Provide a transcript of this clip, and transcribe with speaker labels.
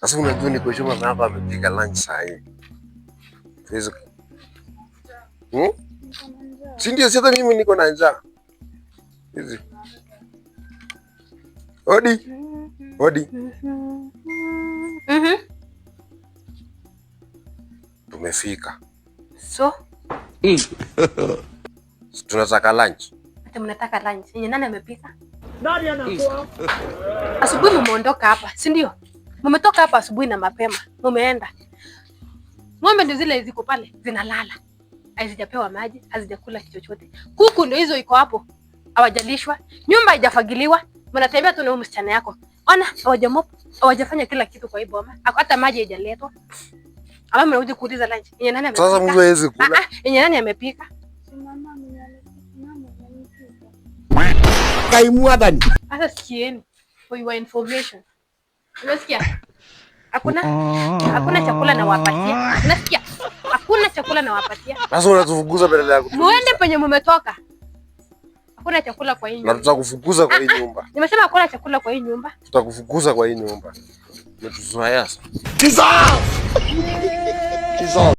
Speaker 1: Sasa unajua niko shuma hapa amepika lunch saa hii. Hizo. Si ndio sasa mimi niko na njaa. Hizi. Odi. Odi. Tumefika.
Speaker 2: So?
Speaker 1: Tunataka lunch.
Speaker 2: Ati mnataka lunch. Yenye nani amepika?
Speaker 3: Nani anakuwa?
Speaker 2: Asubuhi mumeondoka hapa, si ndio? Mumetoka hapa asubuhi na mapema. Mumeenda. Ng'ombe ndio zile ziko pale zinalala. Hazijapewa maji, hazijakula kitu chochote. Kuku ndio hizo iko hapo. Hawajalishwa. Nyumba haijafagiliwa. Mnatembea tu na msichana yako. Ona, hawajafanya kila kitu kwa hii boma. Hata maji haijaletwa. Alafu mnakuja kuuliza lunch. Yenye nani amepika?
Speaker 1: Sasa mtu hawezi kula.
Speaker 2: Yenye nani amepika?
Speaker 1: Kaimua ndani.
Speaker 2: Sasa sikieni for your information. Unasikia? Hakuna chakula na wapatia. Unasikia? Hakuna chakula na wapatia.
Speaker 1: Sasa unatufukuza badala ya kutuliza.
Speaker 2: Muende penye mmetoka. Hakuna chakula kwa hii nyumba.
Speaker 1: Na tutakufukuza kwa hii nyumba.
Speaker 2: Nimesema hakuna chakula kwa hii nyumba.
Speaker 1: Tutakufukuza kwa hii nyumba. Umetuzoea sasa. Kiza!